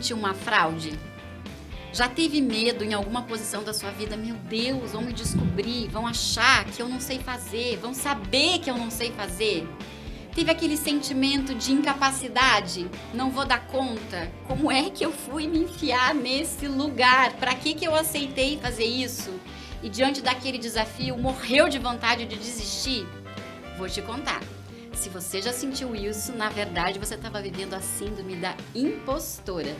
sentiu uma fraude? Já teve medo em alguma posição da sua vida? Meu Deus, vão me descobrir, vão achar que eu não sei fazer, vão saber que eu não sei fazer? Teve aquele sentimento de incapacidade? Não vou dar conta? Como é que eu fui me enfiar nesse lugar? Para que eu aceitei fazer isso? E diante daquele desafio, morreu de vontade de desistir? Vou te contar. Se você já sentiu isso, na verdade você estava vivendo a síndrome da impostora.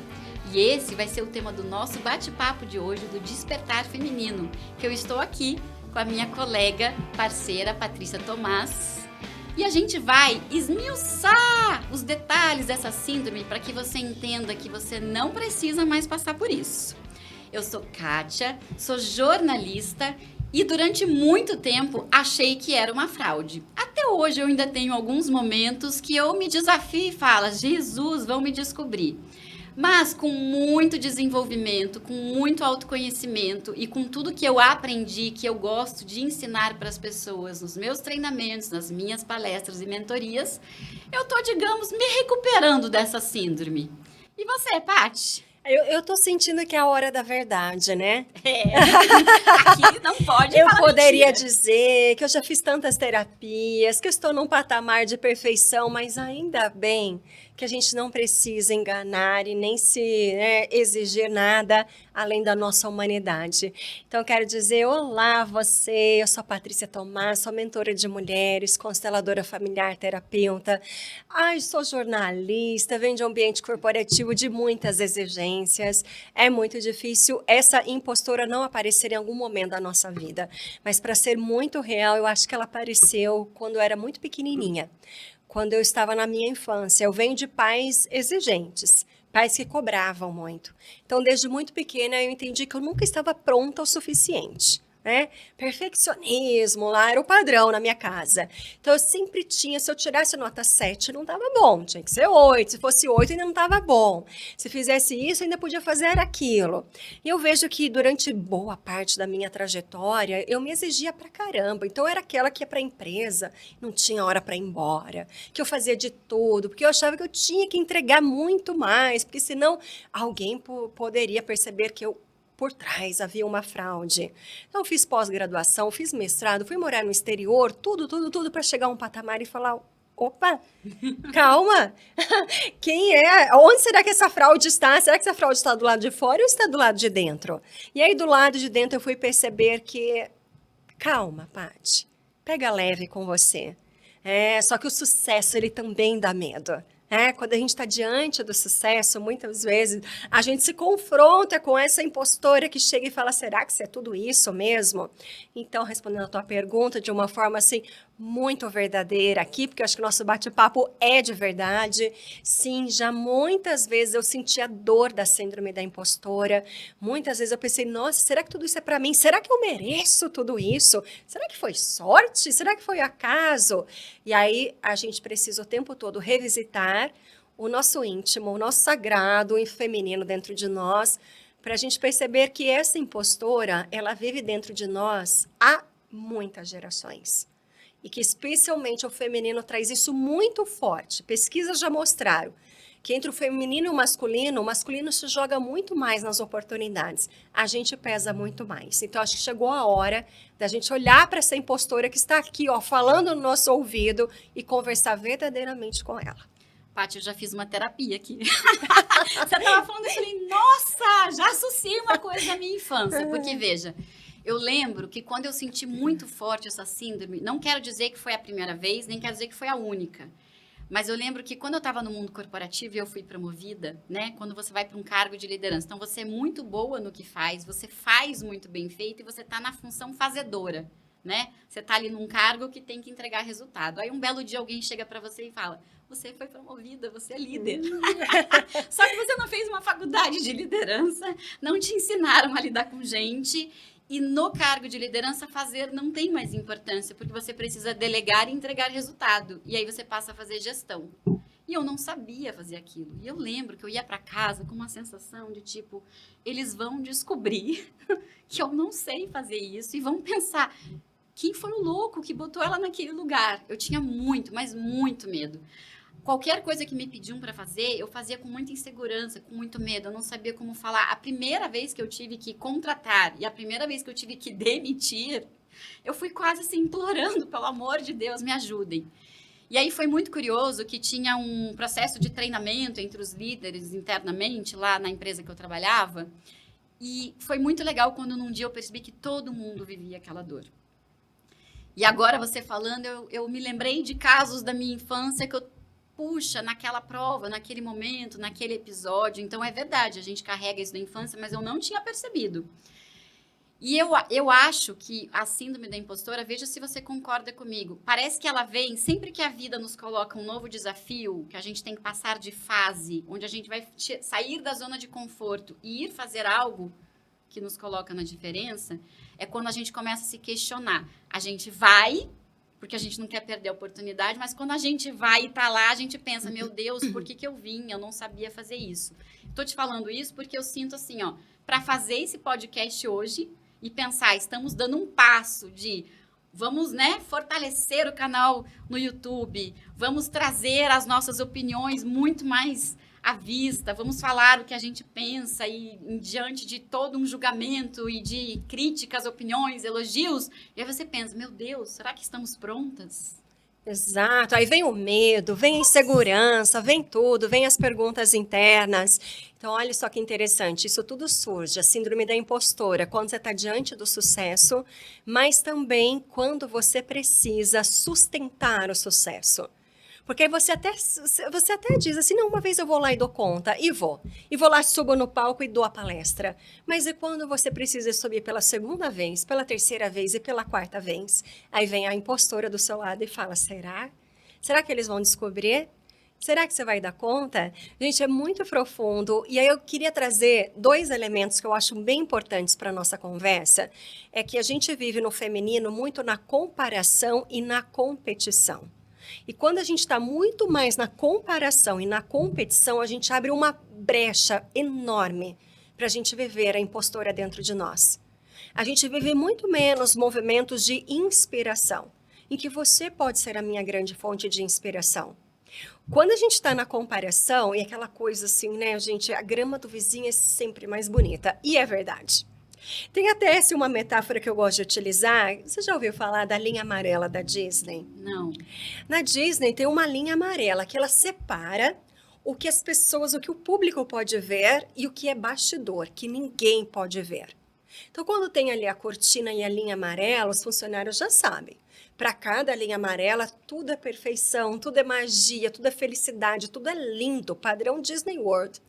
E esse vai ser o tema do nosso bate-papo de hoje, do Despertar Feminino, que eu estou aqui com a minha colega, parceira, Patrícia Tomás. E a gente vai esmiuçar os detalhes dessa síndrome para que você entenda que você não precisa mais passar por isso. Eu sou Kátia, sou jornalista e durante muito tempo achei que era uma fraude. Até hoje eu ainda tenho alguns momentos que eu me desafio e falo, Jesus, vão me descobrir. Mas com muito desenvolvimento, com muito autoconhecimento e com tudo que eu aprendi, que eu gosto de ensinar para as pessoas nos meus treinamentos, nas minhas palestras e mentorias, eu tô, digamos, me recuperando dessa síndrome. E você, Paty? Eu tô sentindo que é a hora da verdade, né? Aqui não pode Eu falar poderia mentira. dizer que eu já fiz tantas terapias, que eu estou num patamar de perfeição, mas ainda bem que a gente não precisa enganar e nem se exigir nada além da nossa humanidade. Então, eu quero dizer, olá você, eu sou a Patrícia Tomás, sou mentora de mulheres, consteladora familiar, terapeuta. Sou jornalista, venho de um ambiente corporativo de muitas exigências. É muito difícil essa impostora não aparecer em algum momento da nossa vida. Mas, para ser muito real, eu acho que ela apareceu quando eu era muito pequenininha. Quando eu estava na minha infância. Eu venho de pais exigentes, pais que cobravam muito. Então, desde muito pequena, eu entendi que eu nunca estava pronta o suficiente. Perfeccionismo lá era o padrão na minha casa. Então, eu sempre tinha, se eu tirasse nota 7, não estava bom, tinha que ser 8. Se fosse 8, ainda não estava bom. Se fizesse isso, ainda podia fazer aquilo. E eu vejo que durante boa parte da minha trajetória, eu me exigia pra caramba. Então, eu era aquela que ia pra empresa, não tinha hora para ir embora, que eu fazia de tudo, porque eu achava que eu tinha que entregar muito mais, porque senão alguém poderia perceber que por trás havia uma fraude. Então, eu fiz pós-graduação, fiz mestrado, fui morar no exterior, tudo para chegar a um patamar e falar, opa, calma, quem é? Onde será que essa fraude está? Será que essa fraude está do lado de fora ou está do lado de dentro? E aí, do lado de dentro, eu fui perceber que, calma, Paty, pega leve com você. Só que o sucesso, ele também dá medo. Quando a gente está diante do sucesso, muitas vezes a gente se confronta com essa impostora que chega e fala, será que isso é tudo isso mesmo? Então, respondendo a tua pergunta de uma forma assim, muito verdadeira aqui, porque eu acho que o nosso bate-papo é de verdade. Sim, já muitas vezes eu senti a dor da síndrome da impostora. Muitas vezes eu pensei, nossa, será que tudo isso é para mim? Será que eu mereço tudo isso? Será que foi sorte? Será que foi acaso? E aí a gente precisa o tempo todo revisitar o nosso íntimo, o nosso sagrado, o feminino dentro de nós, para a gente perceber que essa impostora, ela vive dentro de nós há muitas gerações. E que especialmente o feminino traz isso muito forte. Pesquisas já mostraram que entre o feminino e o masculino se joga muito mais nas oportunidades. A gente pesa muito mais. Então, acho que chegou a hora da gente olhar para essa impostora que está aqui, falando no nosso ouvido e conversar verdadeiramente com ela. Paty, eu já fiz uma terapia aqui. Você estava falando isso, eu falei, nossa, já associei uma coisa da minha infância. Porque, veja, eu lembro que quando eu senti muito forte essa síndrome, não quero dizer que foi a primeira vez, nem quero dizer que foi a única. Mas eu lembro que quando eu estava no mundo corporativo e eu fui promovida, quando você vai para um cargo de liderança, então você é muito boa no que faz, você faz muito bem feito e você está na função fazedora, Você está ali num cargo que tem que entregar resultado. Aí um belo dia alguém chega para você e fala, você foi promovida, você é líder. Só que você não fez uma faculdade de liderança, não te ensinaram a lidar com gente. E no cargo de liderança, fazer não tem mais importância, porque você precisa delegar e entregar resultado. E aí você passa a fazer gestão. E eu não sabia fazer aquilo. E eu lembro que eu ia para casa com uma sensação de tipo, eles vão descobrir que eu não sei fazer isso e vão pensar, quem foi o louco que botou ela naquele lugar? Eu tinha muito, mas muito medo. qualquer coisa que me pediam para fazer, eu fazia com muita insegurança, com muito medo, eu não sabia como falar. A primeira vez que eu tive que contratar e a primeira vez que eu tive que demitir, eu fui quase assim implorando, pelo amor de Deus, me ajudem. E aí foi muito curioso que tinha um processo de treinamento entre os líderes internamente lá na empresa que eu trabalhava. E foi muito legal quando num dia eu percebi que todo mundo vivia aquela dor. E agora você falando, eu me lembrei de casos da minha infância que eu, puxa, naquela prova, naquele momento, naquele episódio. Então é verdade, a gente carrega isso da infância, mas eu não tinha percebido. E eu acho que a síndrome da impostora, veja se você concorda comigo, parece que ela vem sempre que a vida nos coloca um novo desafio, que a gente tem que passar de fase, onde a gente vai sair da zona de conforto e ir fazer algo que nos coloca na diferença, é quando a gente começa a se questionar. A gente vai, porque a gente não quer perder a oportunidade, mas quando a gente vai e tá lá, a gente pensa, meu Deus, por que eu vim? Eu não sabia fazer isso. Tô te falando isso porque eu sinto assim, ó, para fazer esse podcast hoje e pensar, estamos dando um passo de vamos, né, fortalecer o canal no YouTube, vamos trazer as nossas opiniões muito mais à vista, vamos falar o que a gente pensa e diante de todo um julgamento e de críticas, opiniões, elogios, e aí você pensa, meu Deus, será que estamos prontas? Exato, aí vem o medo, vem a insegurança, vem tudo, vem as perguntas internas. Então, olha só que interessante, isso tudo surge, a síndrome da impostora, quando você está diante do sucesso, mas também quando você precisa sustentar o sucesso. Porque você até diz assim, não, uma vez eu vou lá e dou conta, e vou. E vou lá, subo no palco e dou a palestra. Mas e quando você precisa subir pela segunda vez, pela terceira vez e pela quarta vez? Aí vem a impostora do seu lado e fala, será? Será que eles vão descobrir? Será que você vai dar conta? Gente, é muito profundo. E aí eu queria trazer 2 elementos que eu acho bem importantes para a nossa conversa. É que a gente vive no feminino muito na comparação e na competição. E quando a gente está muito mais na comparação e na competição, a gente abre uma brecha enorme para a gente viver a impostora dentro de nós. A gente vive muito menos movimentos de inspiração, em que você pode ser a minha grande fonte de inspiração. Quando a gente está na comparação, e aquela coisa assim, né, gente, a grama do vizinho é sempre mais bonita. E é verdade. Tem até uma metáfora que eu gosto de utilizar. Você já ouviu falar da linha amarela da Disney? Não. Na Disney tem uma linha amarela que ela separa o que as pessoas, o que o público pode ver e o que é bastidor, que ninguém pode ver. Então, quando tem ali a cortina e a linha amarela, os funcionários já sabem. Para cada linha amarela, tudo é perfeição, tudo é magia, tudo é felicidade, tudo é lindo, padrão Disney World.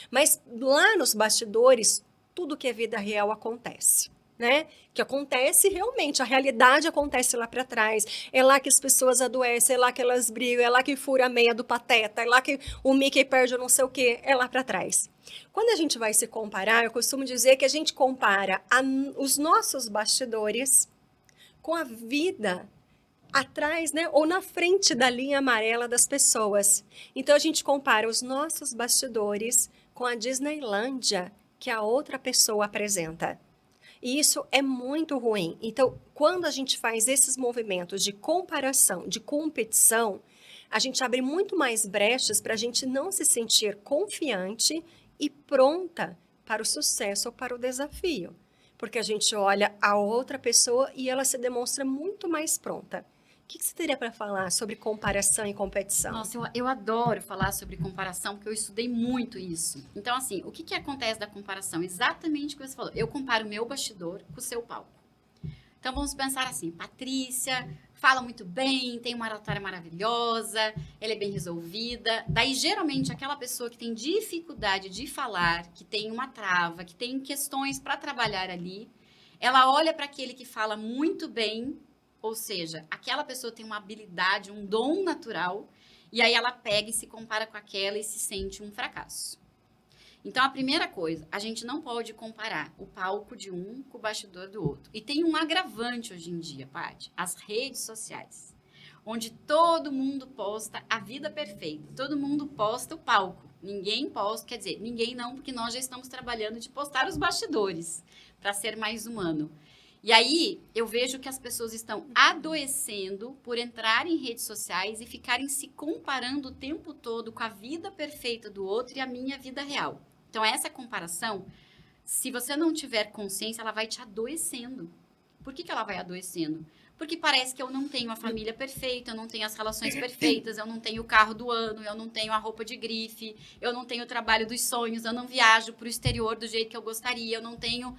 Mas lá nos bastidores, tudo que é vida real acontece, né? Que acontece realmente, a realidade acontece lá para trás. É lá que as pessoas adoecem, é lá que elas brigam, é lá que fura a meia do Pateta, é lá que o Mickey perde o não sei o quê, é lá para trás. Quando a gente vai se comparar, eu costumo dizer que a gente compara os nossos bastidores com a vida atrás, né, ou na frente da linha amarela das pessoas. Então a gente compara os nossos bastidores com a Disneylândia que a outra pessoa apresenta. E isso é muito ruim. Então, quando a gente faz esses movimentos de comparação, de competição, a gente abre muito mais brechas para a gente não se sentir confiante e pronta para o sucesso ou para o desafio. Porque a gente olha a outra pessoa e ela se demonstra muito mais pronta. O que você teria para falar sobre comparação e competição? Nossa, eu adoro falar sobre comparação, porque eu estudei muito isso. Então, assim, o que acontece da comparação? Exatamente o que você falou. Eu comparo o meu bastidor com o seu palco. Então, vamos pensar assim, Patrícia fala muito bem, tem uma oratória maravilhosa, ela é bem resolvida. Daí, geralmente, aquela pessoa que tem dificuldade de falar, que tem uma trava, que tem questões para trabalhar ali, ela olha para aquele que fala muito bem. Ou seja, aquela pessoa tem uma habilidade, um dom natural, e aí ela pega e se compara com aquela e se sente um fracasso. Então, a primeira coisa, a gente não pode comparar o palco de um com o bastidor do outro. E tem um agravante hoje em dia, Paty, as redes sociais, onde todo mundo posta a vida perfeita, todo mundo posta o palco. Ninguém posta, quer dizer, ninguém não, porque nós já estamos trabalhando de postar os bastidores, para ser mais humano. E aí, eu vejo que as pessoas estão adoecendo por entrar em redes sociais e ficarem se comparando o tempo todo com a vida perfeita do outro e a minha vida real. Então, essa comparação, se você não tiver consciência, ela vai te adoecendo. Por que ela vai adoecendo? Porque parece que eu não tenho a família perfeita, eu não tenho as relações perfeitas, eu não tenho o carro do ano, eu não tenho a roupa de grife, eu não tenho o trabalho dos sonhos, eu não viajo para o exterior do jeito que eu gostaria, eu não tenho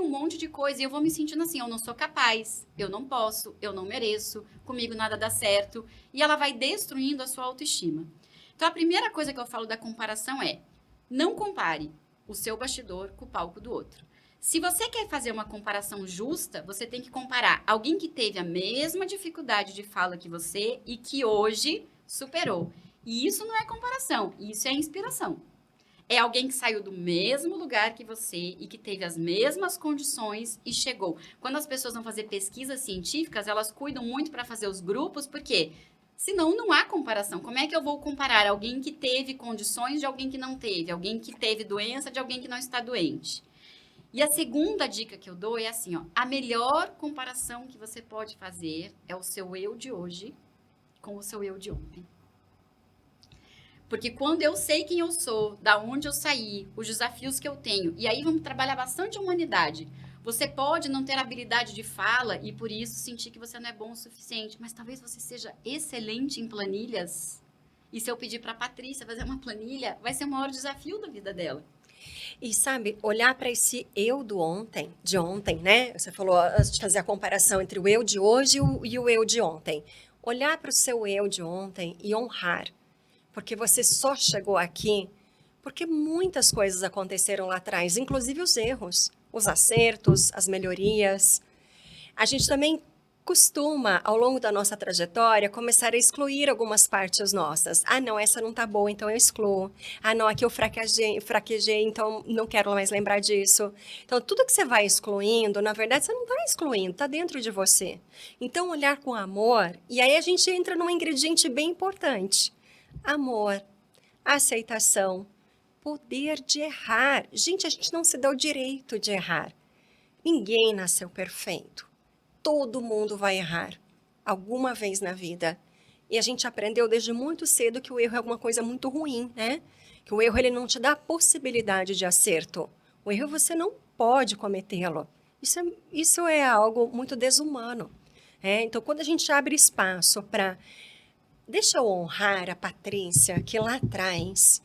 um monte de coisa e eu vou me sentindo assim, eu não sou capaz, eu não posso, eu não mereço, comigo nada dá certo. E ela vai destruindo a sua autoestima. Então, a primeira coisa que eu falo da comparação é, não compare o seu bastidor com o palco do outro. Se você quer fazer uma comparação justa, você tem que comparar alguém que teve a mesma dificuldade de fala que você e que hoje superou. E isso não é comparação, isso é inspiração. É alguém que saiu do mesmo lugar que você e que teve as mesmas condições e chegou. Quando as pessoas vão fazer pesquisas científicas, elas cuidam muito para fazer os grupos, porque senão não há comparação. Como é que eu vou comparar alguém que teve condições de alguém que não teve, alguém que teve doença de alguém que não está doente? E a segunda dica que eu dou é assim, ó, a melhor comparação que você pode fazer é o seu eu de hoje com o seu eu de ontem. Porque quando eu sei quem eu sou, da onde eu saí, os desafios que eu tenho, e aí vamos trabalhar bastante a humanidade. Você pode não ter habilidade de fala e por isso sentir que você não é bom o suficiente, mas talvez você seja excelente em planilhas. E se eu pedir para a Patrícia fazer uma planilha, vai ser o maior desafio da vida dela. E sabe, olhar para esse eu do ontem, de ontem, né? Você falou antes de fazer a comparação entre o eu de hoje e o eu de ontem. Olhar para o seu eu de ontem e honrar. Porque você só chegou aqui porque muitas coisas aconteceram lá atrás, inclusive os erros, os acertos, as melhorias. A gente também costuma, ao longo da nossa trajetória, começar a excluir algumas partes nossas. Ah, não, essa não tá boa, então eu excluo. Ah, não, aqui eu fraquejei, então não quero mais lembrar disso. Então, tudo que você vai excluindo, na verdade, você não está excluindo, está dentro de você. Então, olhar com amor, e aí a gente entra num ingrediente bem importante. Amor, aceitação, poder de errar. Gente, a gente não se dá o direito de errar. Ninguém nasceu perfeito. Todo mundo vai errar alguma vez na vida. E a gente aprendeu desde muito cedo que o erro é alguma coisa muito ruim, né? Que o erro ele não te dá a possibilidade de acerto. O erro você não pode cometê-lo. Isso é algo muito desumano. Então, quando a gente abre espaço para... Deixa eu honrar a Patrícia, que lá atrás,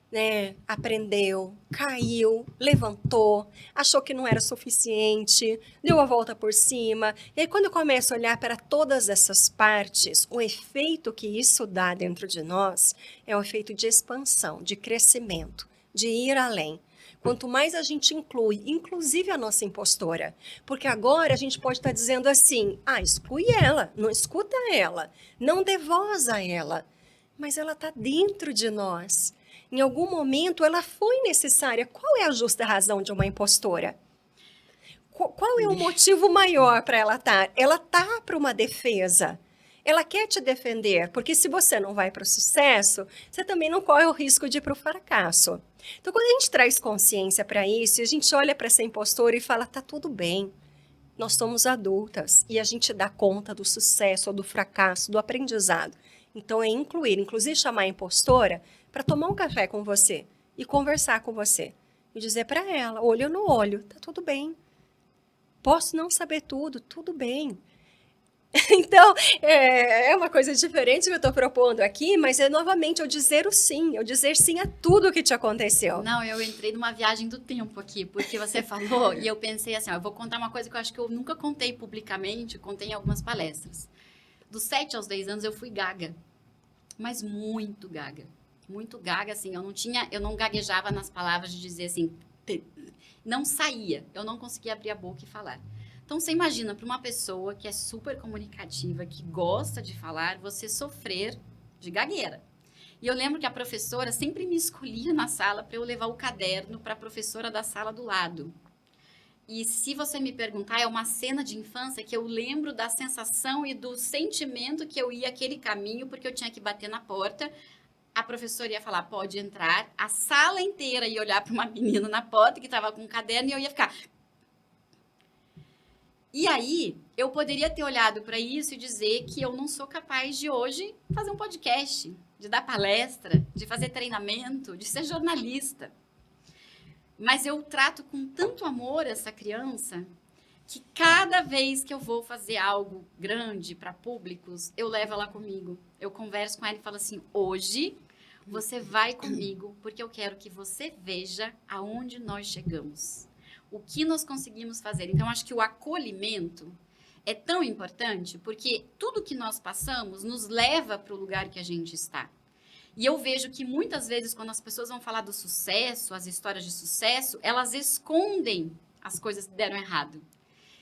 né, aprendeu, caiu, levantou, achou que não era suficiente, deu a volta por cima. E aí, quando eu começo a olhar para todas essas partes, o efeito que isso dá dentro de nós é o efeito de expansão, de crescimento, de ir além. Quanto mais a gente inclui, inclusive a nossa impostora, porque agora a gente pode estar dizendo assim, exclui ela, não escuta ela, não dê voz a ela, mas ela está dentro de nós. Em algum momento ela foi necessária. Qual é a justa razão de uma impostora? Qual é o motivo maior para ela estar? Ela está para uma defesa. Ela quer te defender, porque se você não vai para o sucesso, você também não corre o risco de ir para o fracasso. Então, quando a gente traz consciência para isso, a gente olha para essa impostora e fala, tá tudo bem, nós somos adultas e a gente dá conta do sucesso ou do fracasso, do aprendizado. Então, é incluir, inclusive chamar a impostora para tomar um café com você e conversar com você. E dizer para ela, olho no olho, tá tudo bem. Posso não saber tudo, tudo bem. Então, é uma coisa diferente que eu estou propondo aqui, mas é novamente eu dizer sim a tudo o que te aconteceu. Não, eu entrei numa viagem do tempo aqui, porque você falou e eu pensei assim, eu vou contar uma coisa que eu acho que eu nunca contei publicamente, contei em algumas palestras. Dos 7 aos 10 anos eu fui gaga, mas muito gaga. Muito gaga, assim, eu não gaguejava nas palavras de dizer assim, não saía, eu não conseguia abrir a boca e falar. Então, você imagina, para uma pessoa que é super comunicativa, que gosta de falar, você sofrer de gagueira. E eu lembro que a professora sempre me escolhia na sala para eu levar o caderno para a professora da sala do lado. E se você me perguntar, é uma cena de infância que eu lembro da sensação e do sentimento que eu ia aquele caminho, porque eu tinha que bater na porta, a professora ia falar, pode entrar, a sala inteira ia olhar para uma menina na porta que estava com um caderno e eu ia ficar... E aí, eu poderia ter olhado para isso e dizer que eu não sou capaz de hoje fazer um podcast, de dar palestra, de fazer treinamento, de ser jornalista. Mas eu trato com tanto amor essa criança que cada vez que eu vou fazer algo grande para públicos, eu levo ela comigo. Eu converso com ela e falo assim: hoje você vai comigo porque eu quero que você veja aonde nós chegamos, o que nós conseguimos fazer. Então, acho que o acolhimento é tão importante porque tudo que nós passamos nos leva para o lugar que a gente está. E eu vejo que muitas vezes, quando as pessoas vão falar do sucesso, as histórias de sucesso, elas escondem as coisas que deram errado.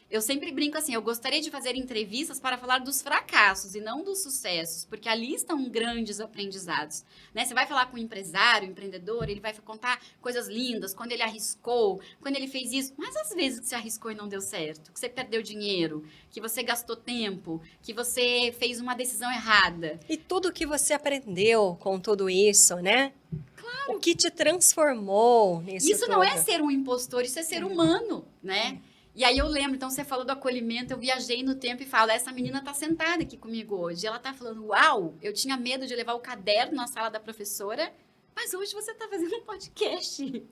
Eu sempre brinco assim, eu gostaria de fazer entrevistas para falar dos fracassos e não dos sucessos, porque ali estão grandes aprendizados, né? Você vai falar com um empresário, um empreendedor, ele vai contar coisas lindas, quando ele arriscou, quando ele fez isso, mas às vezes que você arriscou e não deu certo, que você perdeu dinheiro, que você gastou tempo, que você fez uma decisão errada. E tudo que você aprendeu com tudo isso, né? Claro. O que te transformou nisso Isso tudo. Não é ser um impostor, isso é ser humano, né? E aí eu lembro, então você falou do acolhimento, eu viajei no tempo e falo, essa menina tá sentada aqui comigo hoje. Ela tá falando, uau, eu tinha medo de levar o caderno na sala da professora, mas hoje você tá fazendo um podcast.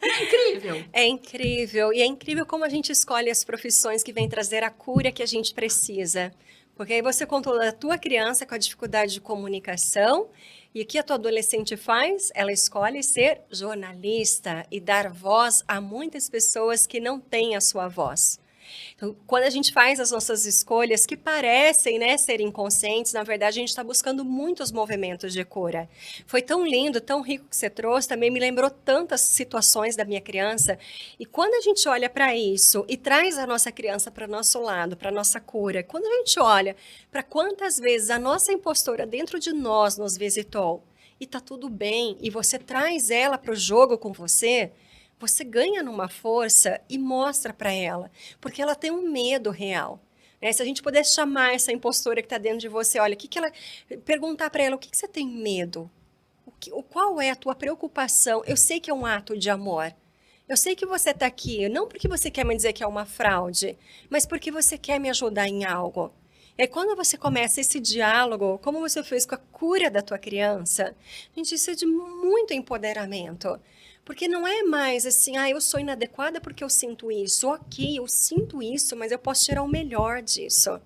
É incrível. É incrível. E é incrível como a gente escolhe as profissões que vêm trazer a cura que a gente precisa. Porque aí você contou da tua criança com a dificuldade de comunicação. E o que a tua adolescente faz? Ela escolhe ser jornalista e dar voz a muitas pessoas que não têm a sua voz. Então, quando a gente faz as nossas escolhas que parecem, né, ser inconscientes, na verdade a gente está buscando muitos movimentos de cura. Foi tão lindo, tão rico que você trouxe, também me lembrou tantas situações da minha criança. E quando a gente olha para isso e traz a nossa criança para o nosso lado, para a nossa cura, quando a gente olha para quantas vezes a nossa impostora dentro de nós nos visitou e tá tudo bem, e você traz ela para o jogo com você ganha numa força e mostra para ela, porque ela tem um medo real. Né? Se a gente pudesse chamar essa impostora que está dentro de você, olha, perguntar para ela, o que você tem medo? Qual é a tua preocupação? Eu sei que é um ato de amor. Eu sei que você está aqui, não porque você quer me dizer que é uma fraude, mas porque você quer me ajudar em algo. E aí, quando você começa esse diálogo, como você fez com a cura da tua criança, gente, isso é de muito empoderamento. Porque não é mais assim, eu sou inadequada porque eu sinto isso. Ok, eu sinto isso, mas eu posso tirar o melhor disso.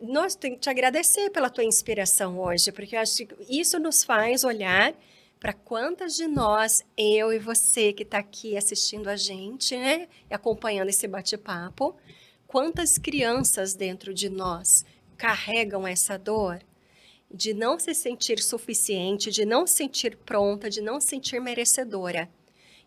Nós temos que te agradecer pela tua inspiração hoje, porque eu acho que isso nos faz olhar para quantas de nós, eu e você que está aqui assistindo a gente, né, e acompanhando esse bate-papo, quantas crianças dentro de nós carregam essa dor de não se sentir suficiente, de não se sentir pronta, de não se sentir merecedora.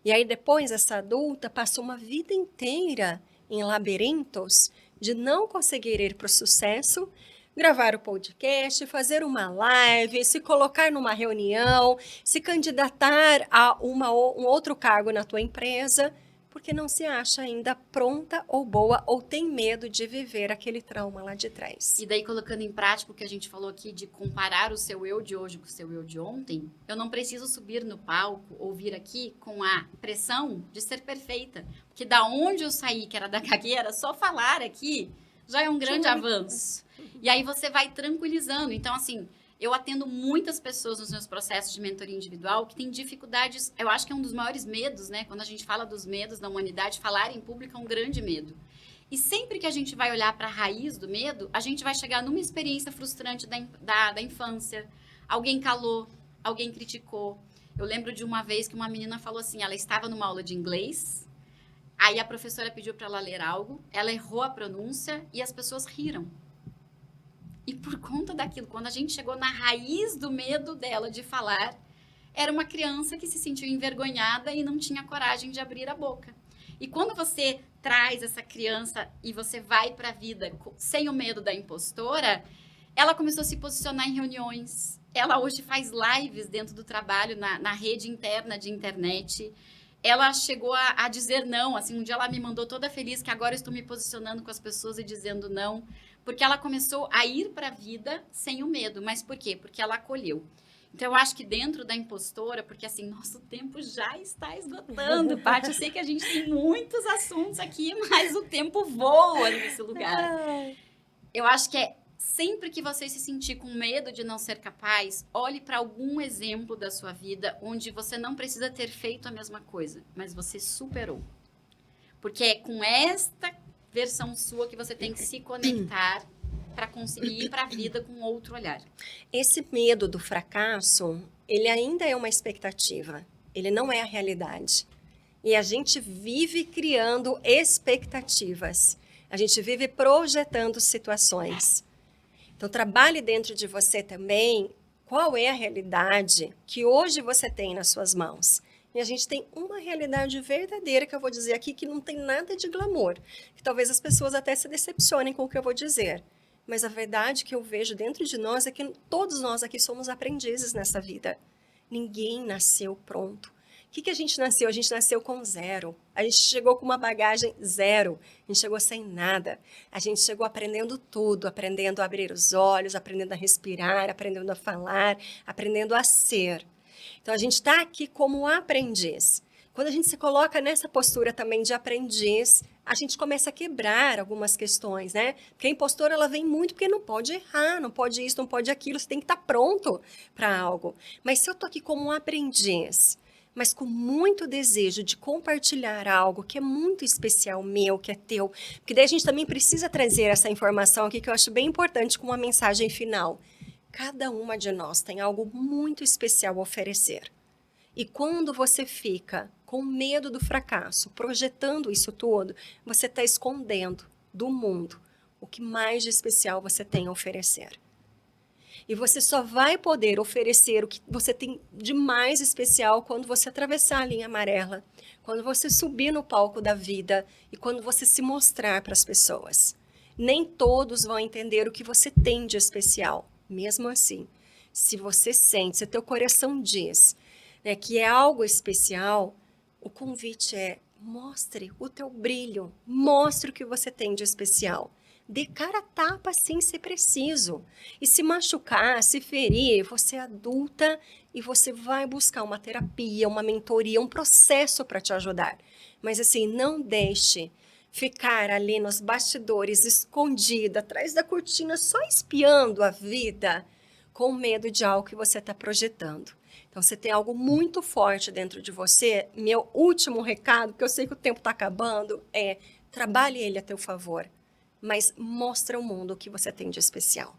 E aí depois essa adulta passou uma vida inteira em labirintos de não conseguir ir para o sucesso, gravar o podcast, fazer uma live, se colocar numa reunião, se candidatar a um outro cargo na tua empresa, porque não se acha ainda pronta ou boa ou tem medo de viver aquele trauma lá de trás. E daí, colocando em prática o que a gente falou aqui de comparar o seu eu de hoje com o seu eu de ontem, eu não preciso subir no palco ou vir aqui com a pressão de ser perfeita. Porque da onde eu saí, que era da gagueira, só falar aqui já é um grande avanço. E aí você vai tranquilizando. Então, assim, eu atendo muitas pessoas nos meus processos de mentoria individual que têm dificuldades, eu acho que é um dos maiores medos, né? Quando a gente fala dos medos da humanidade, falar em público é um grande medo. E sempre que a gente vai olhar para a raiz do medo, a gente vai chegar numa experiência frustrante da infância. Alguém calou, alguém criticou. Eu lembro de uma vez que uma menina falou assim, ela estava numa aula de inglês, aí a professora pediu para ela ler algo, ela errou a pronúncia e as pessoas riram. E por conta daquilo, quando a gente chegou na raiz do medo dela de falar, era uma criança que se sentiu envergonhada e não tinha coragem de abrir a boca. E quando você traz essa criança e você vai para a vida sem o medo da impostora, ela começou a se posicionar em reuniões. Ela hoje faz lives dentro do trabalho, na rede interna de internet. Ela chegou a dizer não. Assim, um dia ela me mandou toda feliz que agora eu estou me posicionando com as pessoas e dizendo não. Porque ela começou a ir para a vida sem o medo. Mas por quê? Porque ela acolheu. Então, eu acho que dentro da impostora, porque assim, nosso tempo já está esgotando, Paty. Eu sei que a gente tem muitos assuntos aqui, mas o tempo voa nesse lugar. Eu acho que é sempre que você se sentir com medo de não ser capaz, olhe para algum exemplo da sua vida onde você não precisa ter feito a mesma coisa, mas você superou. Porque é com esta versão sua que você tem que se conectar para conseguir ir para a vida com outro olhar. Esse medo do fracasso, ele ainda é uma expectativa. Ele não é a realidade. E a gente vive criando expectativas. A gente vive projetando situações. Então, trabalhe dentro de você também qual é a realidade que hoje você tem nas suas mãos. E a gente tem uma realidade verdadeira que eu vou dizer aqui que não tem nada de glamour. Que talvez as pessoas até se decepcionem com o que eu vou dizer. Mas a verdade que eu vejo dentro de nós é que todos nós aqui somos aprendizes nessa vida. Ninguém nasceu pronto. O que a gente nasceu? A gente nasceu com zero. A gente chegou com uma bagagem zero. A gente chegou sem nada. A gente chegou aprendendo tudo, aprendendo a abrir os olhos, aprendendo a respirar, aprendendo a falar, aprendendo a ser. Então, a gente está aqui como aprendiz. Quando a gente se coloca nessa postura também de aprendiz, a gente começa a quebrar algumas questões, né? Porque a impostora, ela vem muito porque não pode errar, não pode isso, não pode aquilo, você tem que estar pronto para algo. Mas se eu estou aqui como um aprendiz, mas com muito desejo de compartilhar algo que é muito especial meu, que é teu, porque daí a gente também precisa trazer essa informação aqui que eu acho bem importante com uma mensagem final. Cada uma de nós tem algo muito especial a oferecer. E quando você fica com medo do fracasso, projetando isso tudo, você está escondendo do mundo o que mais de especial você tem a oferecer. E você só vai poder oferecer o que você tem de mais especial quando você atravessar a linha amarela, quando você subir no palco da vida e quando você se mostrar para as pessoas. Nem todos vão entender o que você tem de especial. Mesmo assim, se você sente, se teu coração diz, né, que é algo especial, o convite é: mostre o teu brilho, mostre o que você tem de especial. Dê cara a tapa assim se preciso. E se machucar, se ferir, você é adulta e você vai buscar uma terapia, uma mentoria, um processo para te ajudar. Mas assim, não deixe ficar ali nos bastidores, escondida, atrás da cortina, só espiando a vida, com medo de algo que você está projetando. Então, você tem algo muito forte dentro de você. Meu último recado, que eu sei que o tempo está acabando, é: trabalhe ele a teu favor, mas mostra ao mundo o que você tem de especial.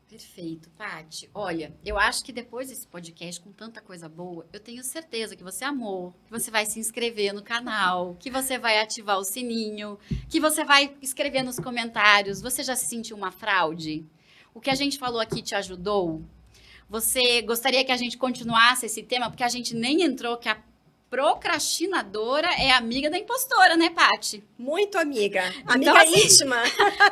Perfeito, Paty. Olha, eu acho que depois desse podcast com tanta coisa boa, eu tenho certeza que você amou, que você vai se inscrever no canal, que você vai ativar o sininho, que você vai escrever nos comentários. Você já se sentiu uma fraude? O que a gente falou aqui te ajudou? Você gostaria que a gente continuasse esse tema? Porque a gente nem entrou que a procrastinadora é amiga da impostora, né, Paty? Muito amiga. Então, Amiga assim, íntima.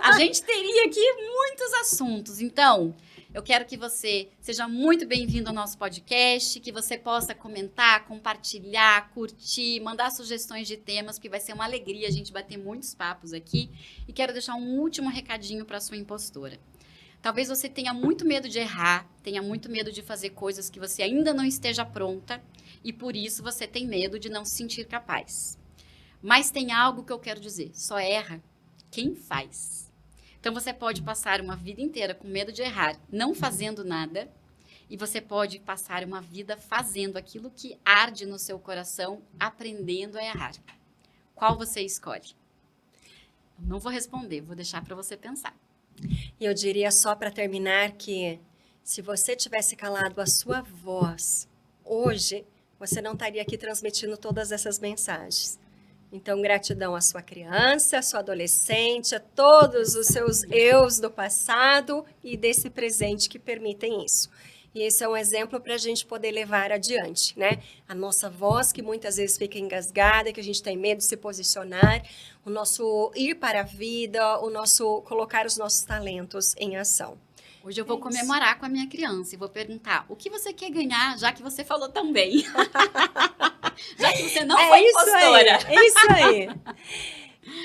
A gente teria aqui muitos assuntos. Então, eu quero que você seja muito bem-vindo ao nosso podcast, que você possa comentar, compartilhar, curtir, mandar sugestões de temas, porque vai ser uma alegria a gente bater muitos papos aqui. E quero deixar um último recadinho para a sua impostora. Talvez você tenha muito medo de errar, tenha muito medo de fazer coisas que você ainda não esteja pronta e por isso você tem medo de não se sentir capaz. Mas tem algo que eu quero dizer: só erra quem faz. Então você pode passar uma vida inteira com medo de errar, não fazendo nada, e você pode passar uma vida fazendo aquilo que arde no seu coração, aprendendo a errar. Qual você escolhe? Eu não vou responder, vou deixar para você pensar. E eu diria só para terminar que se você tivesse calado a sua voz hoje, você não estaria aqui transmitindo todas essas mensagens. Então, gratidão à sua criança, à sua adolescente, a todos os seus eus do passado e desse presente que permitem isso. E esse é um exemplo para a gente poder levar adiante, né? A nossa voz, que muitas vezes fica engasgada, que a gente tem medo de se posicionar, o nosso ir para a vida, o nosso colocar os nossos talentos em ação. Hoje eu vou comemorar com a minha criança e vou perguntar: o que você quer ganhar, já que você falou tão bem? Já que você não foi impostora. É isso aí.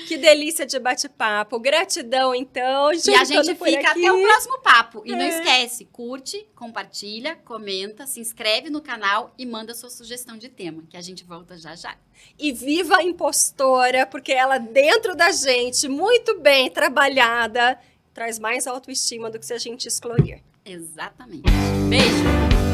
Que delícia de bate-papo. Gratidão, então. E a gente fica aqui. até o próximo papo. E não esquece, curte, compartilha, comenta, se inscreve no canal e manda sua sugestão de tema, que a gente volta já já. E viva a impostora, porque ela dentro da gente, muito bem trabalhada, traz mais autoestima do que se a gente excluir. Exatamente. Beijo!